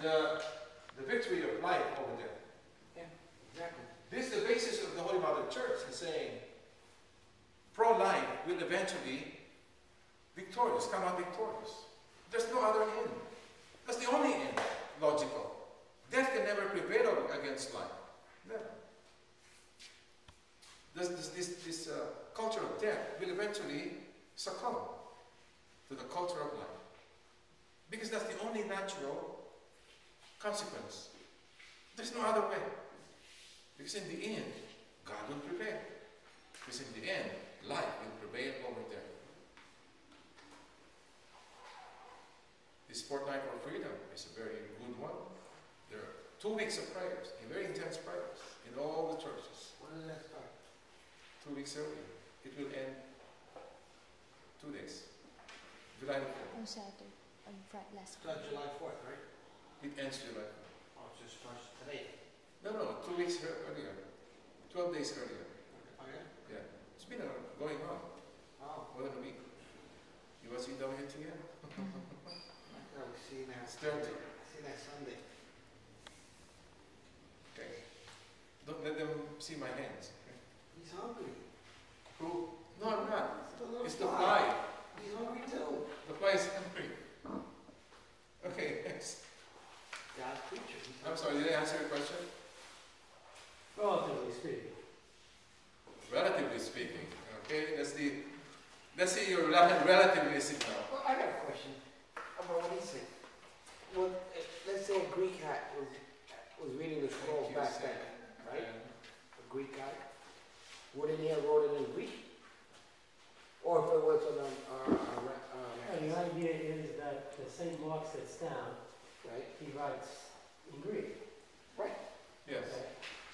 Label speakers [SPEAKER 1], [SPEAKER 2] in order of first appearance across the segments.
[SPEAKER 1] the victory of life over death.
[SPEAKER 2] Yeah, exactly.
[SPEAKER 1] This is the basis of the Holy Mother Church in saying pro-life will eventually victorious, come out victorious. There's no other end. That's the only end, logical. Death can never prevail against life. Never. This culture of death will eventually succumb to the culture of life. Because that's the only natural consequence. There's no other way. Because in the end, God will prevail. Because in the end, life will prevail over death. This fortnight for freedom is a very good one. There are 2 weeks of prayers, very intense prayers, in all the churches.
[SPEAKER 2] When does that start?
[SPEAKER 1] 2 weeks earlier. It will end 2 days. July the 4th.
[SPEAKER 3] On Saturday, on Friday, last
[SPEAKER 2] Starts July 4th, right?
[SPEAKER 1] It ends July 4th.
[SPEAKER 2] Oh, it just starts today.
[SPEAKER 1] No, 2 weeks earlier. 12 days earlier.
[SPEAKER 2] Oh, yeah?
[SPEAKER 1] Yeah. It's been going on.
[SPEAKER 2] Oh.
[SPEAKER 1] More than a week. You want to see WTN?
[SPEAKER 2] I will see that.
[SPEAKER 1] It's 30.
[SPEAKER 2] See that Sunday.
[SPEAKER 1] Okay. Don't let them see my hands. Okay?
[SPEAKER 2] He's hungry.
[SPEAKER 1] Who? No, I'm not. It's the
[SPEAKER 2] fly.
[SPEAKER 1] fly.
[SPEAKER 2] He's hungry too.
[SPEAKER 1] The fly is hungry. Okay, next.
[SPEAKER 2] God's creature.
[SPEAKER 1] I'm sorry, did I answer your question?
[SPEAKER 4] Relatively speaking.
[SPEAKER 1] Relatively speaking. Okay, let's see your relatively speaking now.
[SPEAKER 2] Well, I got a question about what he said. Well, let's say a Greek guy was reading the scrolls back then, right? A Greek guy. Wouldn't he have wrote it in Greek? Or if it was
[SPEAKER 4] The idea is that the St. Mark sits down,
[SPEAKER 2] right?
[SPEAKER 4] he writes in Greek.
[SPEAKER 2] Right.
[SPEAKER 1] Yes.
[SPEAKER 4] Okay?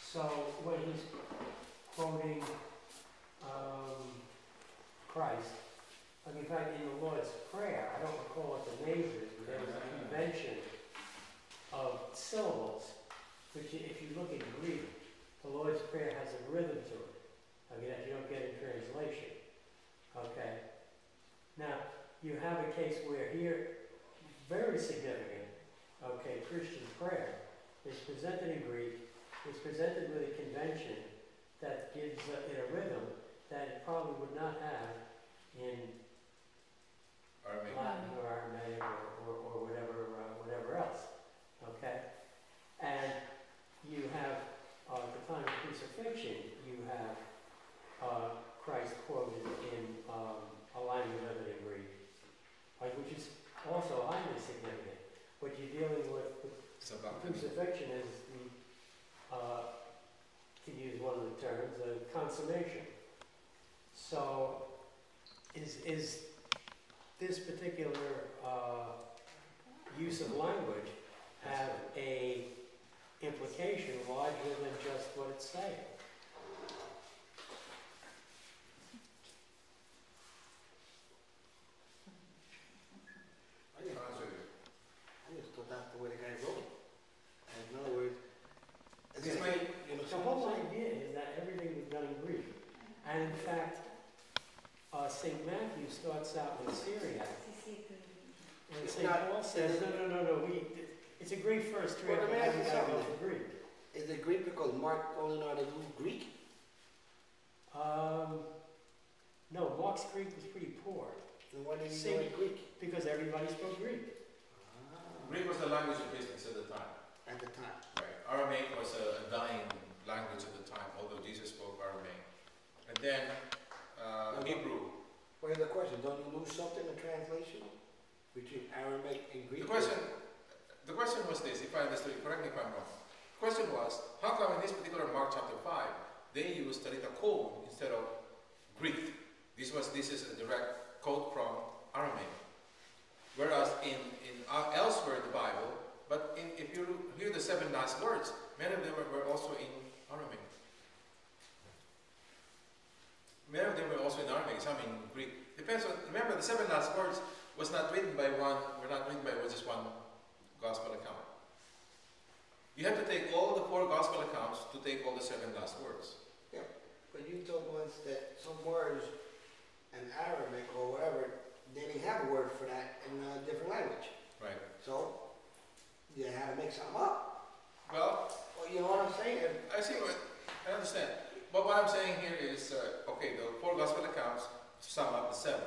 [SPEAKER 4] So when he's quoting Christ, I mean, in fact, in the Lord's Prayer, I don't recall what the name is, but there was a convention of syllables, which if you look in Greek, the Lord's Prayer has a rhythm to it. I mean, that you don't get in translation. Okay? Now, you have a case where here, very significant, okay, Christian prayer is presented in Greek, is presented with a convention that gives it a rhythm that it probably would not have in
[SPEAKER 1] Aramaic.
[SPEAKER 4] Latin or Aramaic or whatever else. Okay? And you have, at the time of crucifixion, you have Christ quoted in a language other than Greek, which is also highly significant. What you're dealing with crucifixion is the, to use one of the terms, the consummation. So, is this particular use of language have a implication larger than just what it's saying?
[SPEAKER 2] I just thought that's the way the guy wrote it. And in other words,
[SPEAKER 4] the whole idea is that everything was done in Greek. And in fact, St. Matthew starts out with Syriac. And St. Paul says, no, it's a Greek first trip, and then we gotta go for Greek.
[SPEAKER 2] Is it Greek because Mark only know how to do Greek?
[SPEAKER 4] No, Mark's Greek was pretty poor.
[SPEAKER 2] Then why did he know it Greek?
[SPEAKER 4] Because everybody spoke Greek.
[SPEAKER 1] Greek was the language of business at the time.
[SPEAKER 2] At the time.
[SPEAKER 1] Right. Aramaic was a dying language at the time, although Jesus spoke Aramaic. And then Hebrew.
[SPEAKER 2] Well, here's the question. Don't you lose something in translation between Aramaic and Greek?
[SPEAKER 1] The question was this, if I understood it, correct me if I'm wrong. The question was, how come in this particular Mark chapter 5, they used Talitacon instead of Greek? This is a direct quote from Aramaic. Whereas in elsewhere in the Bible, but if you hear the 7 last words, many of them were also in Aramaic. Many of them were also in Aramaic, some in Greek. Depends on, remember the 7 last words was not written by just one gospel account. You have to take all the 4 gospel accounts to take all the 7 last words.
[SPEAKER 2] Yeah, but you told once that some words in Arabic or whatever, they didn't have a word for that in a different language.
[SPEAKER 1] Right.
[SPEAKER 2] So you had to make something up.
[SPEAKER 1] Well,
[SPEAKER 2] Well, you know what I'm saying?
[SPEAKER 1] I see what, I understand. But what I'm saying here is, okay, the 4 gospel accounts sum up the 7.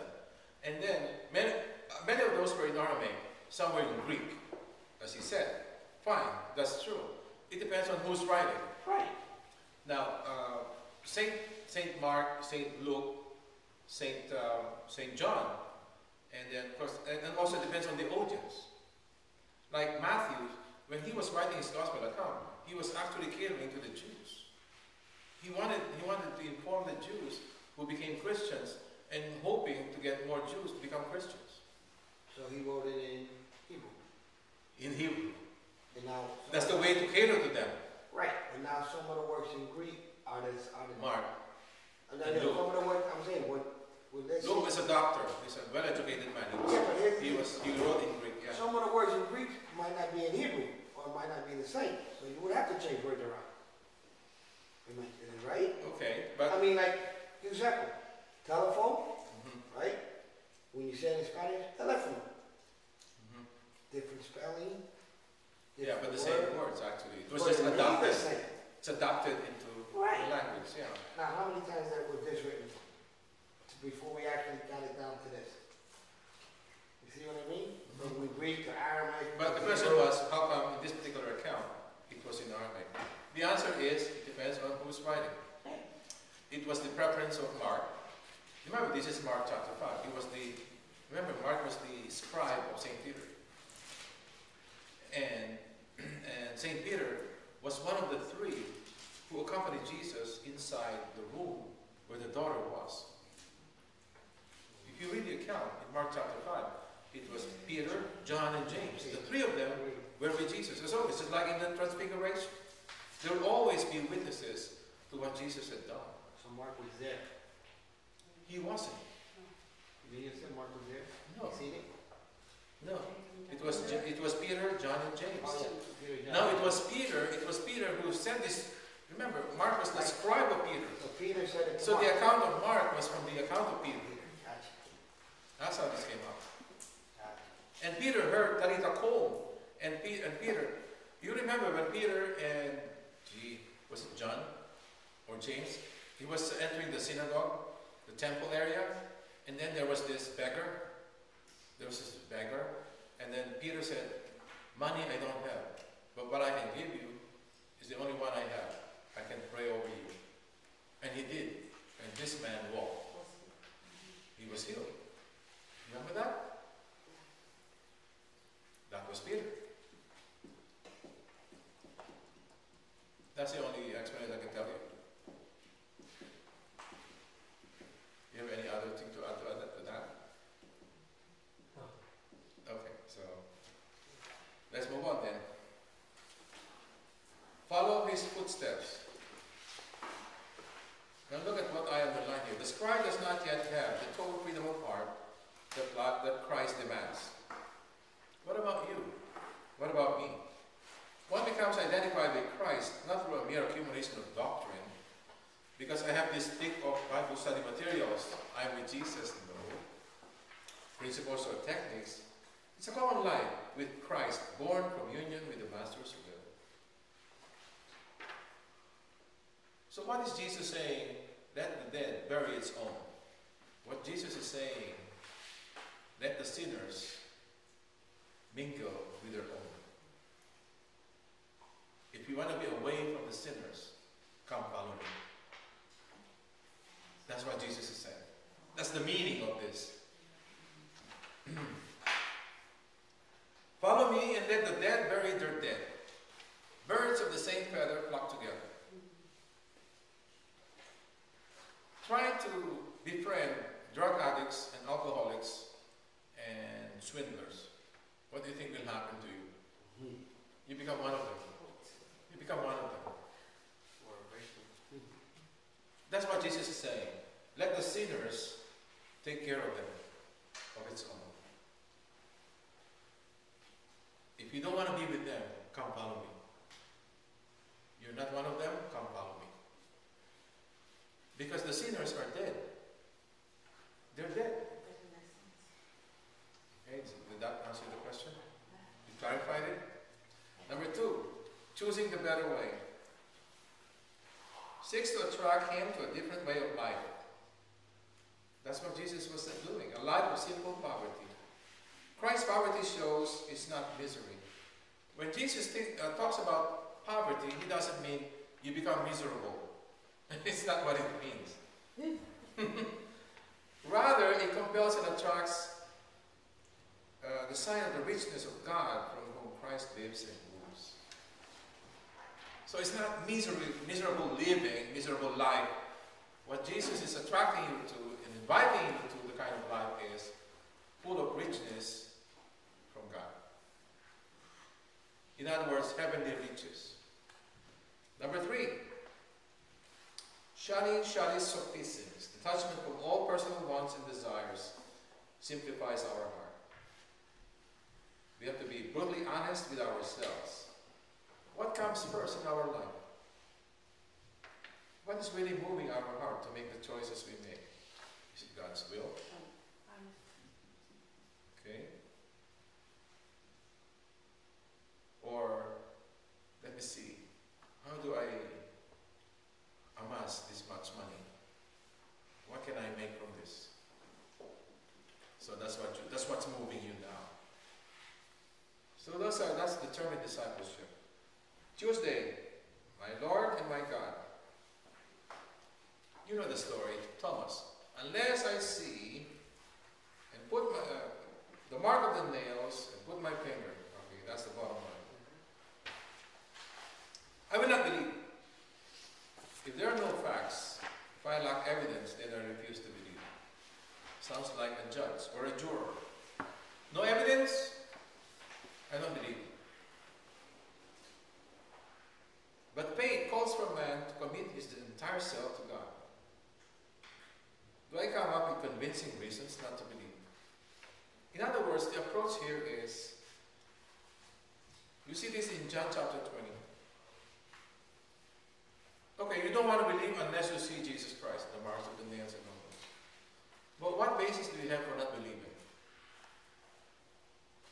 [SPEAKER 1] And then, many of those were in Aramaic, some were in Greek, as he said. Fine, that's true. It depends on who's writing.
[SPEAKER 2] Right.
[SPEAKER 1] Now, Saint Mark, Saint Luke, Saint John, and then of course, and also depends on the audience. Like Matthew, when he was writing his gospel account, he was actually catering to the Jews. He wanted to inform the Jews who became Christians and hoping to get more Jews to become Christians.
[SPEAKER 2] So he wrote it in Hebrew.
[SPEAKER 1] In Hebrew.
[SPEAKER 2] And now,
[SPEAKER 1] That's the way to cater to them.
[SPEAKER 2] right. And now some of the works in Greek are the
[SPEAKER 1] Mark.
[SPEAKER 2] And then some of the works, I'm saying, what let's
[SPEAKER 1] Luke
[SPEAKER 2] see.
[SPEAKER 1] is a doctor. He's a well-educated man.
[SPEAKER 2] Yeah, but
[SPEAKER 1] He wrote in Greek. Yeah.
[SPEAKER 2] some of the words in Greek might not be in Hebrew, or might not be the same. So you would have to change words around. Right?
[SPEAKER 1] Okay, but
[SPEAKER 2] I mean, like, example, telephone,
[SPEAKER 1] mhm,
[SPEAKER 2] right? When you say it in Spanish, teléfono.
[SPEAKER 1] mhm.
[SPEAKER 2] Different spelling.
[SPEAKER 1] Yeah, but the
[SPEAKER 2] different
[SPEAKER 1] same
[SPEAKER 2] word.
[SPEAKER 1] words actually. It was
[SPEAKER 2] But
[SPEAKER 1] just
[SPEAKER 2] it reads
[SPEAKER 1] adopted.
[SPEAKER 2] the same.
[SPEAKER 1] It's adopted into
[SPEAKER 2] Right.
[SPEAKER 1] the language. Yeah.
[SPEAKER 2] Now, how many times that was this written before we actually got it down to this? You see what I mean? When we Greek to Aramaic.
[SPEAKER 1] But the question was, how come in this particular account it was in Aramaic? The answer is, it depends on who's writing. It was the preference of Mark. Remember, this is Mark chapter 5. Remember, Mark was the scribe of St. Peter. And St. Peter was one of the 3 who accompanied Jesus inside the room where the daughter was. If you read the account in Mark chapter 5, it was Peter, John, and James. The 3 of them were with Jesus. So it's just like in the Transfiguration. There will always be witnesses to what Jesus had done.
[SPEAKER 2] So Mark was there.
[SPEAKER 1] He wasn't.
[SPEAKER 2] You said Mark was there?
[SPEAKER 1] No.
[SPEAKER 2] You seen it?
[SPEAKER 1] No. It was Peter, John, and James.
[SPEAKER 2] Oh, yeah. Peter, John.
[SPEAKER 1] No, it was Peter who said this. Remember, Mark was the scribe of Peter.
[SPEAKER 2] So Peter said it to
[SPEAKER 1] So
[SPEAKER 2] Mark.
[SPEAKER 1] the account of Mark was from the account of Peter.
[SPEAKER 2] Gotcha.
[SPEAKER 1] That's how this came up.
[SPEAKER 2] Gotcha.
[SPEAKER 1] And Peter heard Talita Kum. And Peter, you remember when Peter and, was it John or James? He was entering the synagogue, the temple area, and then there was this beggar. And then Peter said, money I don't have, but what I can give you is the only one I have. I can pray over you. And he did. And this man walked. He was healed. Remember that? That was Peter. That's the only explanation I can tell you. You have any other thing to add to that?
[SPEAKER 4] No.
[SPEAKER 1] Okay, so let's move on then. Follow his footsteps. Now look at what I underline here. The scribe does not yet have the total freedom of heart that Christ demands. What about you? What about me? One becomes identified with Christ not through a mere accumulation of doctrine, because I have this thick of Bible study materials. I'm with Jesus, no. Principles or techniques. It's a common life with Christ, born from union with the Master's will. So what is Jesus saying? Let the dead bury its own. What Jesus is saying, let the sinners mingle with their own. If you want to be away from the sinners, come follow me. That's what Jesus is saying. That's the meaning of this. Follow me and let the dead bury their dead. Birds of the same feather flock together. Try to befriend drug addicts and alcoholics and swindlers. What do you think will happen to you? You become one of them. You become one of them. That's what Jesus is saying. Let the sinners take care of them, of its own. If you don't want to be with them, come follow me. You're not one of them, come follow me. Because the sinners are dead. They're dead. Okay, so did that answer the question? You clarified it? Number choosing the better way. Seeks to attract him to a different way of life. That's what Jesus was doing, a life of simple poverty. Christ's poverty shows it's not misery. When Jesus talks about poverty, he doesn't mean you become miserable. It's not what it means. Rather, it compels and attracts the sign of the richness of God from whom Christ lives and moves. So it's not miserable living, miserable life. What Jesus is attracting you to and inviting you to the kind of life is full of richness from God. In other words, heavenly riches. Number 3, shunning sophisms, detachment from all personal wants and desires, simplifies our heart. We have to be brutally honest with ourselves. What comes first in our life? What is really moving our heart to make the choices we make? Is it God's will? Okay. Or, let me see, how do I amass this much money? What can I make from this? So that's what's moving you now. So that's determined discipleship. Tuesday, my Lord and my God. You know the story, Thomas. Unless I see and put the mark of the nails and put my finger. Okay, that's the bottom line. I will not believe. If there are no facts, if I lack evidence, then I refuse to believe. Sounds like a judge or a juror. No evidence? I don't believe. But faith calls for man to commit his entire self to God. Do I come up with convincing reasons not to believe? In other words, the approach here is, you see this in John chapter 20. Okay, you don't want to believe unless you see Jesus Christ, the marks of the nails and all those. But what basis do you have for not believing?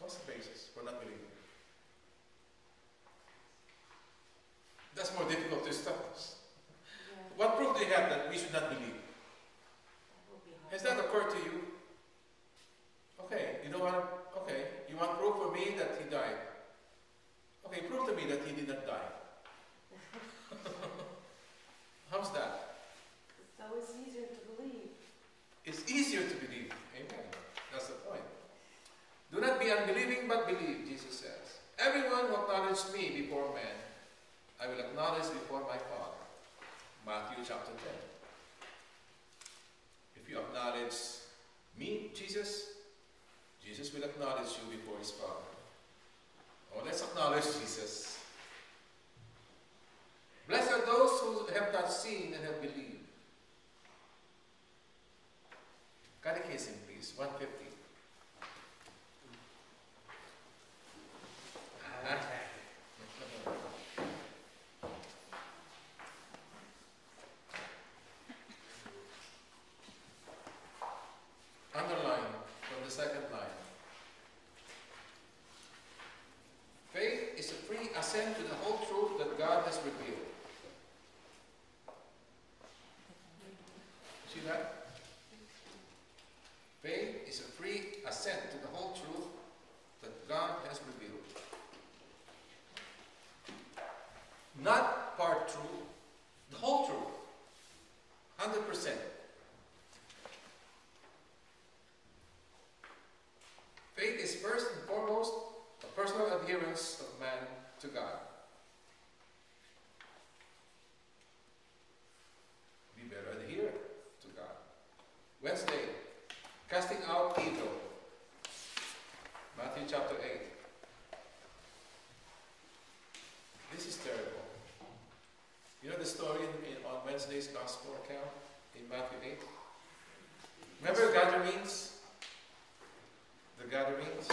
[SPEAKER 1] What's the basis for not believing? That's more difficult to establish.
[SPEAKER 5] Yeah.
[SPEAKER 1] What proof do you have that we should not believe? Has that occurred to you? Okay, you want proof for me that he died. Okay, prove to me that he did not die. How's that?
[SPEAKER 5] It's always easier to believe.
[SPEAKER 1] It's easier to believe. Amen. That's the point. Do not be unbelieving, but believe, Jesus says. Everyone who acknowledges me before men, I will acknowledge before my Father. Matthew chapter 10. If you acknowledge me, Jesus will acknowledge you before his Father. Oh, let's acknowledge Jesus. Blessed are those who have not seen and have believed. Catechism, please, 150. Underline from the second line. Faith is a free assent to the whole truth that God has revealed. See that? Faith is a free assent to the whole truth that God has revealed. Not part truth, the whole truth. 100%. Faith is first and foremost a personal adherence of man to God. We better adhere to God. Wednesday, casting out evil. Matthew chapter 8. This is terrible. You know the story on Wednesday's gospel account in Matthew 8? Remember gatherings? The gatherings.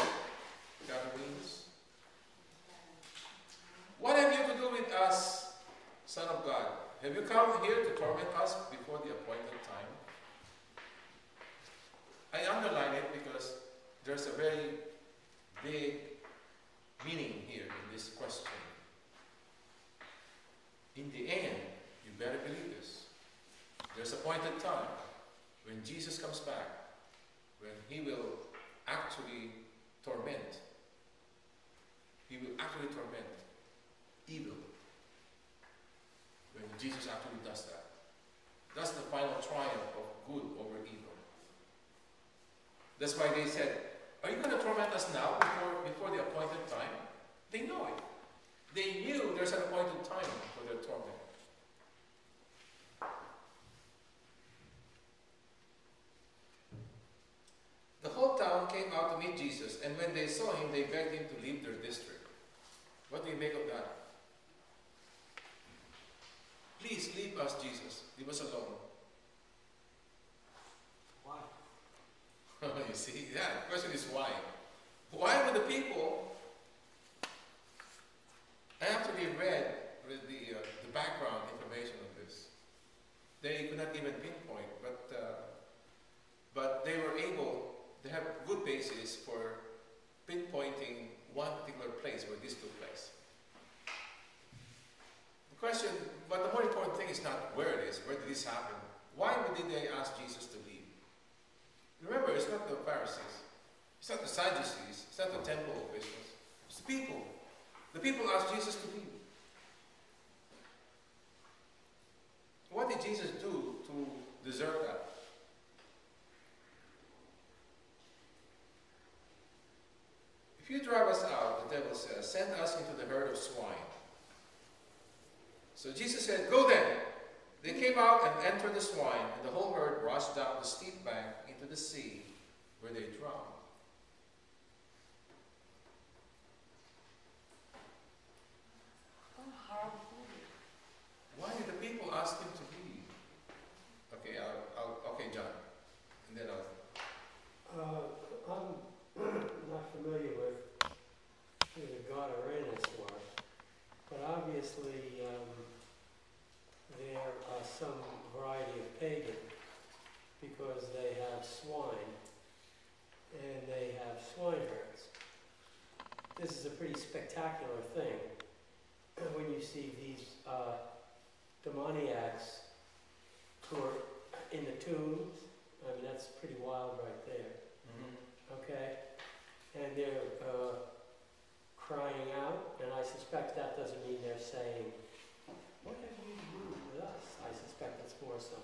[SPEAKER 1] What have you to do with us, Son of God? Have you come here to torment us before the appointed time? I underline it because there's a very big meaning here in this question. in the end, you better believe this. There's appointed time when Jesus comes back, when he will actually torment. He will actually torment evil. When Jesus actually does that. That's the final triumph of good over evil. That's why they said, are you going to torment us now before the appointed time? They know it. They knew there's an appointed time for their torment. The whole town came out to meet Jesus, and when they saw him, they begged him to leave their district. What do you make of that? Please leave us, Jesus. Leave us alone.
[SPEAKER 2] Why?
[SPEAKER 1] You see, the question is why? Why would the people? I actually read the background information of this. They could not even pinpoint, but they were able to have good basis for pinpointing one particular place where this took place. The question, but the more important thing is not where it is, where did this happen? Why did they ask Jesus to leave? Remember, it's not the Pharisees, it's not the Sadducees, it's not the temple officials, it's the people. The people asked Jesus to leave. What did Jesus do to deserve that? If you drive us out, the devil says, send us into the herd of swine. So Jesus said, go then. They came out and entered the swine, and the whole herd rushed down the steep bank into the sea, where they drowned.
[SPEAKER 5] What a horrible thing.
[SPEAKER 1] Why did the people ask him to leave? Okay, okay, John, and then
[SPEAKER 4] I'm not familiar with who the god Uranus were, but obviously there are some variety of pagan because they have swine and they have swine herds. This is a pretty spectacular thing when you see these demoniacs who are in the tombs. I mean, that's pretty wild right there. Okay? And they're crying out, and I suspect that doesn't mean they're saying, what have you to do with us? I suspect it's more some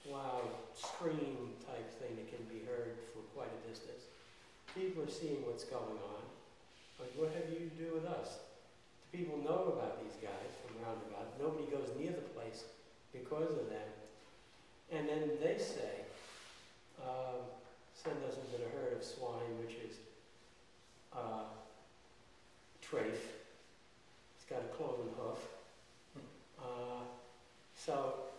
[SPEAKER 4] loud scream type thing that can be heard for quite a distance. People are seeing what's going on. Like, what have you to do with us? The people know about these guys from roundabout. Nobody goes near the place because of them. And then they say, send us into the herd of swine, which is trafe. It's got a cloven hoof. So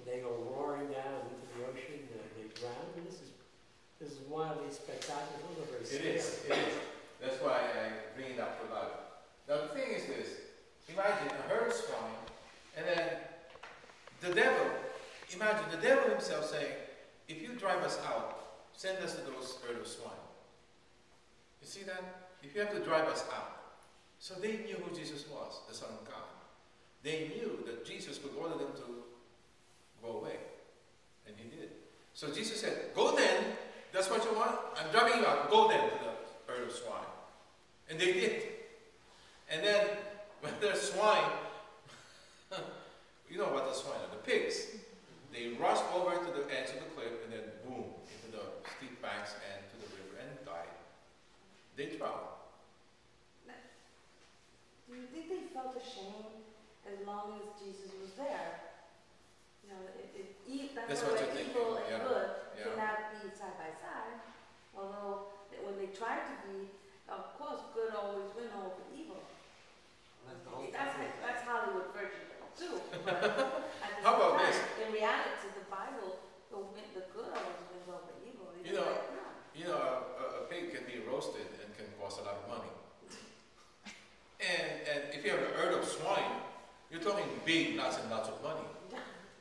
[SPEAKER 4] they go roaring down into the ocean, they drown, and this is wildly spectacular. Those are very scary.
[SPEAKER 1] It is. That's why I bring it up for that. Now the thing is this, imagine a herd of swine, and then the devil himself saying, if you drive us out, send us to those herd of swine. You see that? If you have to drive us out. So they knew who Jesus was, the Son of God. They knew that Jesus would order them to go away. And he did. So Jesus said, go then, that's what you want? I'm driving you out, go then to the herd of swine. And they did. And then, when there's swine, you know what the swine are, the pigs. They rushed over to the edge of the cliff and then boom, into the steep banks and to the river and died. They drowned.
[SPEAKER 5] Do you think they felt ashamed as long as Jesus was there? You know, that's
[SPEAKER 1] what
[SPEAKER 5] why
[SPEAKER 1] you're thinking,
[SPEAKER 5] evil and
[SPEAKER 1] yeah.
[SPEAKER 5] good
[SPEAKER 1] Yeah.
[SPEAKER 5] cannot be side by side. Although when they tried to be, of course, good always win over evil.
[SPEAKER 2] That's the whole
[SPEAKER 5] That's Hollywood version too. But at the
[SPEAKER 1] How
[SPEAKER 5] same
[SPEAKER 1] about
[SPEAKER 5] time,
[SPEAKER 1] this?
[SPEAKER 5] in reality, the Bible, the good always wins over evil. It's
[SPEAKER 1] You know,
[SPEAKER 5] like, no.
[SPEAKER 1] a pig can be roasted and can cost a lot of money. And if you have a herd of swine, you're talking big, lots and lots of money.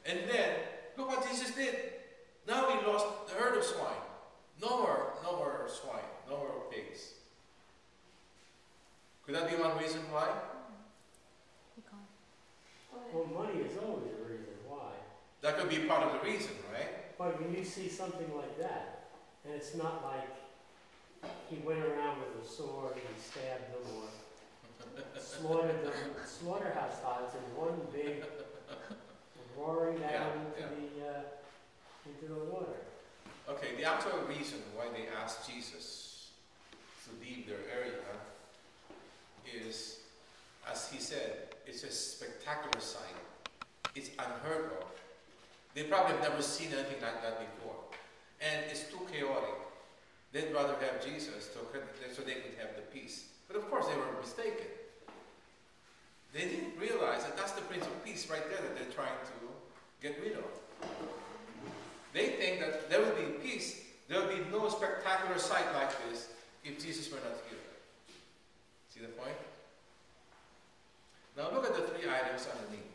[SPEAKER 1] And then, look what Jesus did. Now we lost the herd of swine. No more swine, no more pigs. Could that be one reason why?
[SPEAKER 3] You can't.
[SPEAKER 4] Well, money is always a reason why.
[SPEAKER 1] That could be part of the reason, right?
[SPEAKER 4] But when you see something like that, and it's not like he went around with a sword and stabbed them or slaughtered them, slaughterhouse style, in one big roaring down into the water.
[SPEAKER 1] Okay, the actual reason why they asked Jesus to leave their area is, as he said, it's a spectacular sight. It's unheard of. They probably have never seen anything like that before. And it's too chaotic. They'd rather have Jesus so they could have the peace. But of course they were mistaken. They didn't realize that that's the Prince of Peace right there that they're trying to get rid of. They think that there will be peace, there will be no spectacular sight like this if Jesus were not here. See the point? Now look at the three items underneath.